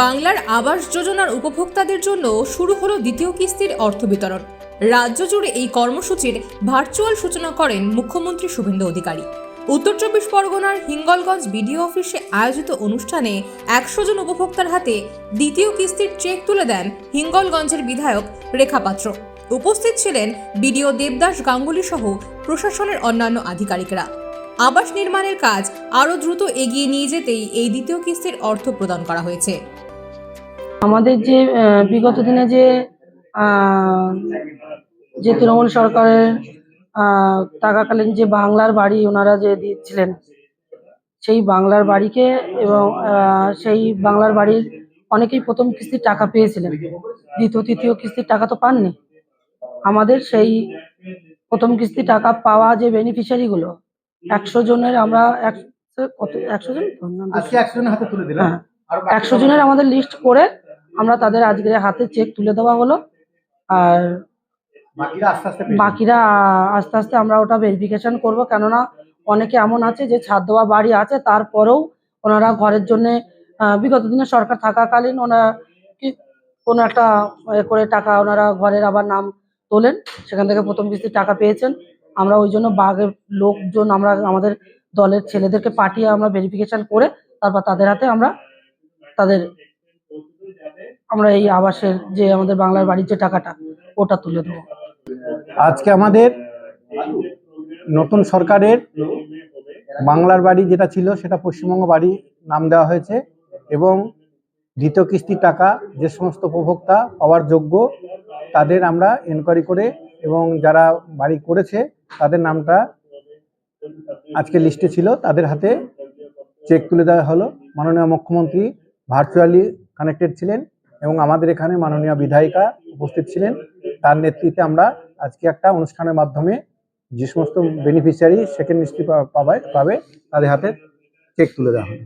বাংলার আবাস যোজনার উপভোক্তাদের জন্য শুরু হলো দ্বিতীয় কিস্তির অর্থ বিতরণ। রাজ্য জুড়ে এই কর্মসূচির ভার্চুয়াল সূচনা করেন মুখ্যমন্ত্রী শুভেন্দু অধিকারী। উত্তর চব্বিশ পরগনার হিঙ্গলগঞ্জ বিডিও অফিসে আয়োজিত অনুষ্ঠানে 100 জন উপভোক্তার হাতে দ্বিতীয় কিস্তির চেক তুলে দেন হিঙ্গলগঞ্জের বিধায়ক রেখা পাত্র। উপস্থিত ছিলেন বিডিও দেবদাস গাঙ্গুলি সহ প্রশাসনের অন্যান্য আধিকারিকরা। আবাস নির্মাণের কাজ আরও দ্রুত এগিয়ে নিয়ে যেতেই এই দ্বিতীয় কিস্তির অর্থ প্রদান করা হয়েছে। আমাদের যে বিগত দিনে যে তৃণমূল সরকারের থাকাকালীন যে বাংলার বাড়ি ওনারা যে দিচ্ছিলেন, সেই বাংলার বাড়িকে এবং সেই বাংলার বাড়ির অনেকেই প্রথম কিস্তির টাকা পেয়েছিলেন, দ্বিতীয় তৃতীয় কিস্তির টাকা তো পাননি। আমাদের সেই প্রথম কিস্তি টাকা পাওয়া যে বেনিফিশিয়ারিগুলো 100 জনের, আমরা 100 জন আজকে 100 জনের হাতে তুলে দিলাম। 100 জনের আমাদের লিস্ট করে আমরা তাদের আজকে হাতে চেক তুলে দেওয়া হলো। আর বাকিরা আস্তে আস্তে আমরা ওটা ভেরিফিকেশন করব, কেননা অনেকে এমন আছে যে ছাদ দেওয়া বাড়ি আছে, তারপরেও ওনারা ঘরের জন্য বিগত দিনে সরকার থাকাকালীন ওনারা কোনো একটা করে টাকা ওনারা ঘরের আবার নাম তোলেন, সেখান থেকে প্রথম কিস্তির টাকা পেয়েছেন। আমরা ওই জন্য বাঘের লোকজন আমরা আমাদের দলের ছেলেদেরকে পাঠিয়ে আমরা ভেরিফিকেশন করে তারপর তাদের হাতে আমরা এই আবাসের যে আমাদের বাংলার বাড়ির যে টাকাটা ওটা তুলে দেবো। আজকে আমাদের নতুন সরকারের বাংলার বাড়ি যেটা ছিল সেটা পশ্চিমবঙ্গ বাড়ি নাম দেওয়া হয়েছে এবং দ্বিতীয় কিস্তির টাকা যে সমস্ত উপভোক্তা পাওয়ার যোগ্য তাদের আমরা এনকোয়ারি করে এবং যারা বাড়ি করেছে তাদের নামটা আজকে লিস্টে ছিল, তাদের হাতে চেক তুলে দেওয়া হলো। মাননীয় মুখ্যমন্ত্রী ভার্চুয়ালি কানেক্টেড ছিলেন এবং আমাদের এখানে মাননীয় বিধায়িকা উপস্থিত ছিলেন। তার নেতৃত্বে আমরা আজকে একটা অনুষ্ঠানের মাধ্যমে যে সমস্ত বেনিফিশিয়ারি সেকেন্ড কিস্তি পাবে তাদের হাতে চেক তুলে দেওয়া হবে।